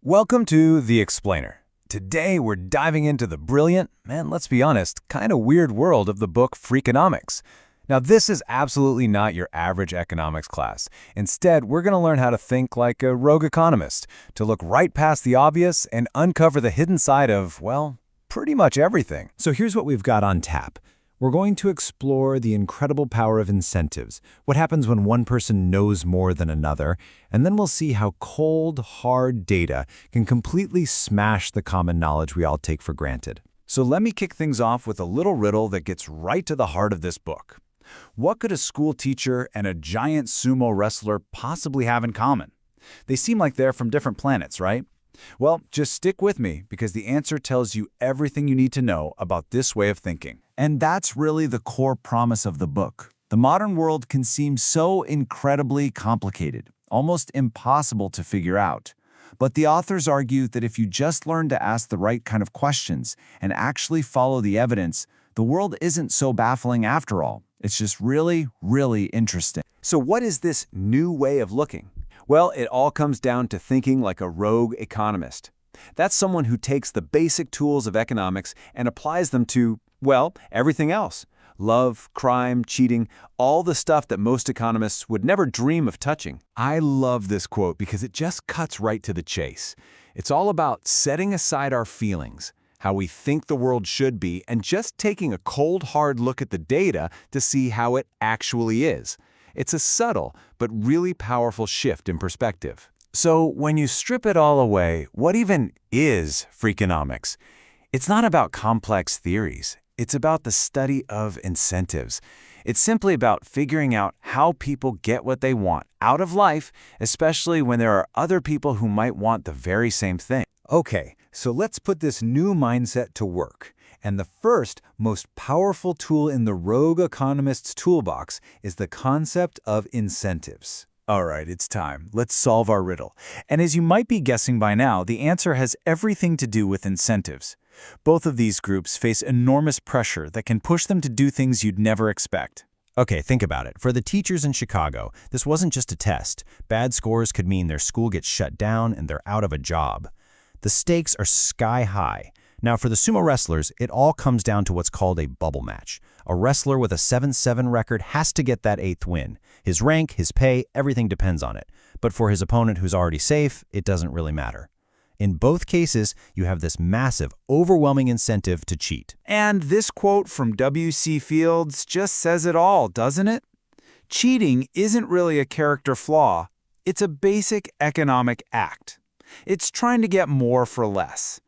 Welcome to The Explainer. Today we're diving into the brilliant, and let's be honest, kind of weird world of the book Freakonomics. Now this is absolutely not your average economics class. Instead, we're going to learn how to think like a rogue economist, to look right past the obvious and uncover the hidden side of, well, pretty much everything. So here's what we've got on tap. We're going to explore the incredible power of incentives, what happens when one person knows more than another, and then we'll see how cold, hard data can completely smash the common knowledge we all take for granted. So let me kick things off with a little riddle that gets right to the heart of this book. What could a school teacher and a giant sumo wrestler possibly have in common? They seem like they're from different planets, right? Well, just stick with me because the answer tells you everything you need to know about this way of thinking. And that's really the core promise of the book. The modern world can seem so incredibly complicated, almost impossible to figure out. But the authors argue that if you just learn to ask the right kind of questions and actually follow the evidence, the world isn't so baffling after all. It's just really, really interesting. So what is this new way of looking? Well, it all comes down to thinking like a rogue economist. That's someone who takes the basic tools of economics and applies them to, well, everything else. Love, crime, cheating, all the stuff that most economists would never dream of touching. I love this quote because it just cuts right to the chase. It's all about setting aside our feelings, how we think the world should be, and just taking a cold, hard look at the data to see how it actually is. It's a subtle but really powerful shift in perspective. So when you strip it all away, what even is Freakonomics? It's not about complex theories. It's about the study of incentives. It's simply about figuring out how people get what they want out of life, especially when there are other people who might want the very same thing. Okay, so let's put this new mindset to work. And the first, most powerful tool in the rogue economist's toolbox is the concept of incentives. All right, it's time. Let's solve our riddle. And as you might be guessing by now, the answer has everything to do with incentives. Both of these groups face enormous pressure that can push them to do things you'd never expect. Okay, think about it. For the teachers in Chicago, this wasn't just a test. Bad scores could mean their school gets shut down and they're out of a job. The stakes are sky high. Now, for the sumo wrestlers, it all comes down to what's called a bubble match. A wrestler with a 7-7 record has to get that 8th win. His rank, his pay, everything depends on it. But for his opponent who's already safe, it doesn't really matter. In both cases, you have this massive, overwhelming incentive to cheat. And this quote from W.C. Fields just says it all, doesn't it? Cheating isn't really a character flaw. It's a basic economic act. It's trying to get more for less.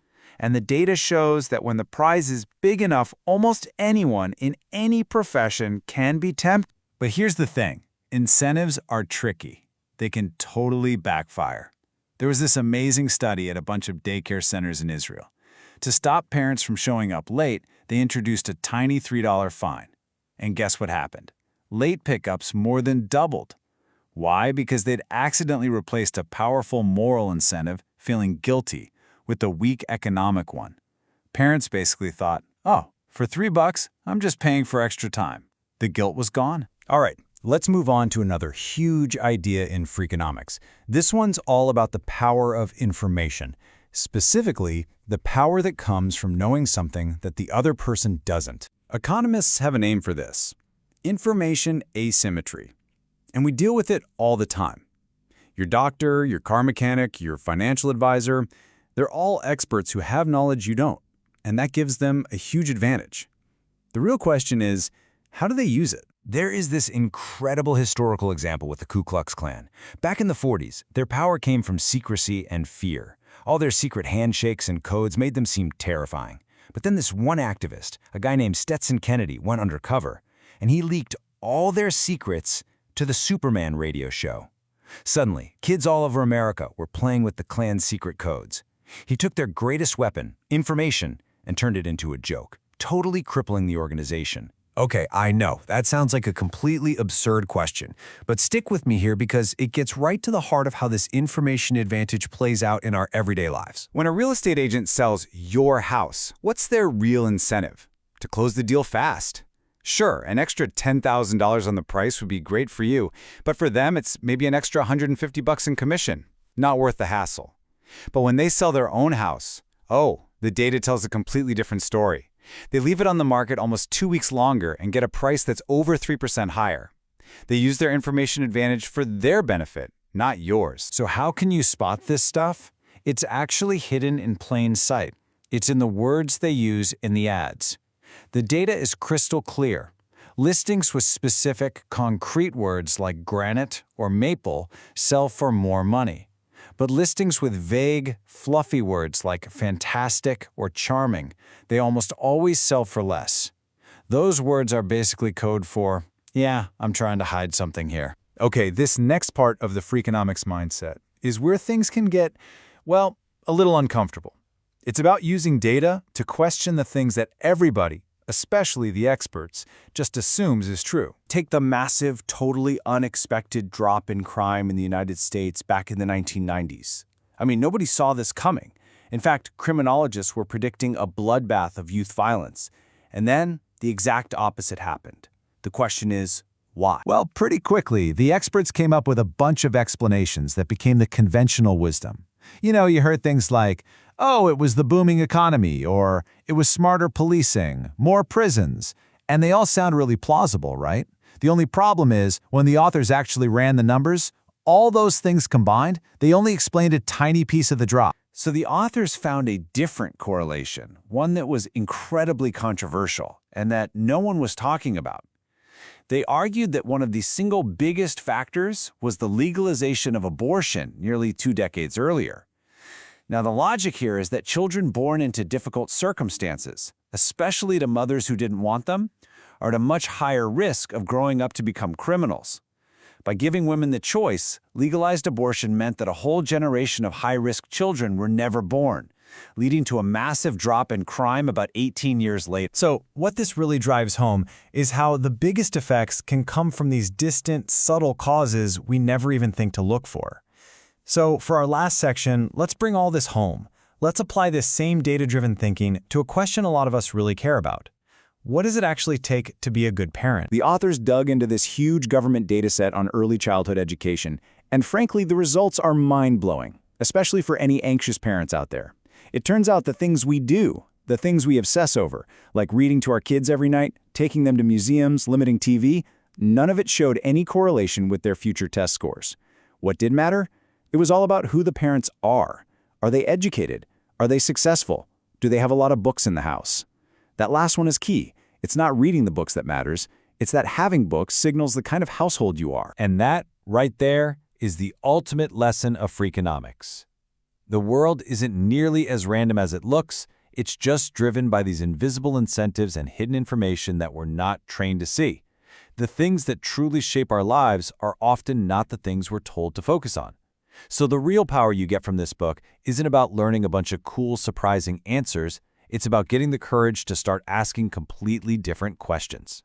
And the data shows that when the prize is big enough, almost anyone in any profession can be tempted. But here's the thing. Incentives are tricky. They can totally backfire. There was this amazing study at a bunch of daycare centers in Israel. To stop parents from showing up late, they introduced a tiny $3 fine. And guess what happened? Late pickups more than doubled. Why? Because they'd accidentally replaced a powerful moral incentive, feeling guilty, with the weak economic one. Parents basically thought, oh, for $3, I'm just paying for extra time. The guilt was gone. All right, let's move on to another huge idea in Freakonomics. This one's all about the power of information, specifically the power that comes from knowing something that the other person doesn't. Economists have a name for this: information asymmetry. And we deal with it all the time. Your doctor, your car mechanic, your financial advisor, they're all experts who have knowledge you don't, and that gives them a huge advantage. The real question is, how do they use it? There is this incredible historical example with the Ku Klux Klan. Back in the 40s, their power came from secrecy and fear. All their secret handshakes and codes made them seem terrifying. But then this one activist, a guy named Stetson Kennedy, went undercover, and he leaked all their secrets to the Superman radio show. Suddenly, kids all over America were playing with the Klan's secret codes. He took their greatest weapon, information, and turned it into a joke, totally crippling the organization. Okay, I know, that sounds like a completely absurd question, but stick with me here because it gets right to the heart of how this information advantage plays out in our everyday lives. When a real estate agent sells your house, what's their real incentive? To close the deal fast. Sure, an extra $10,000 on the price would be great for you, but for them it's maybe an extra $150 in commission. Not worth the hassle. But when they sell their own house, oh, the data tells a completely different story. They leave it on the market almost 2 weeks longer and get a price that's over 3% higher. They use their information advantage for their benefit, not yours. So how can you spot this stuff? It's actually hidden in plain sight. It's in the words they use in the ads. The data is crystal clear. Listings with specific, concrete words like granite or maple sell for more money. But listings with vague, fluffy words like fantastic or charming, they almost always sell for less. Those words are basically code for, yeah, I'm trying to hide something here. Okay, this next part of the Freakonomics mindset is where things can get, well, a little uncomfortable. It's about using data to question the things that everybody, especially the experts, just assumes is true. Take the massive, totally unexpected drop in crime in the United States back in the 1990s. I mean, nobody saw this coming. In fact, criminologists were predicting a bloodbath of youth violence. And then the exact opposite happened. The question is, why? Well, pretty quickly, the experts came up with a bunch of explanations that became the conventional wisdom. You know, you heard things like, oh, it was the booming economy, or it was smarter policing, more prisons, and they all sound really plausible, right? The only problem is, when the authors actually ran the numbers, all those things combined, they only explained a tiny piece of the drop. So the authors found a different correlation, one that was incredibly controversial and that no one was talking about. They argued that one of the single biggest factors was the legalization of abortion nearly 2 decades earlier. Now, the logic here is that children born into difficult circumstances, especially to mothers who didn't want them, are at a much higher risk of growing up to become criminals. By giving women the choice, legalized abortion meant that a whole generation of high-risk children were never born, leading to a massive drop in crime about 18 years later. So, what this really drives home is how the biggest effects can come from these distant, subtle causes we never even think to look for. So, for our last section, let's bring all this home. Let's apply this same data-driven thinking to a question a lot of us really care about. What does it actually take to be a good parent? The authors dug into this huge government dataset on early childhood education, and frankly, the results are mind-blowing, especially for any anxious parents out there. It turns out the things we do, the things we obsess over, like reading to our kids every night, taking them to museums, limiting TV, none of it showed any correlation with their future test scores. What did matter? It was all about who the parents are. Are they educated? Are they successful? Do they have a lot of books in the house? That last one is key. It's not reading the books that matters. It's that having books signals the kind of household you are. And that, right there, is the ultimate lesson of Freakonomics. The world isn't nearly as random as it looks. It's just driven by these invisible incentives and hidden information that we're not trained to see. The things that truly shape our lives are often not the things we're told to focus on. So the real power you get from this book isn't about learning a bunch of cool, surprising answers. It's about getting the courage to start asking completely different questions.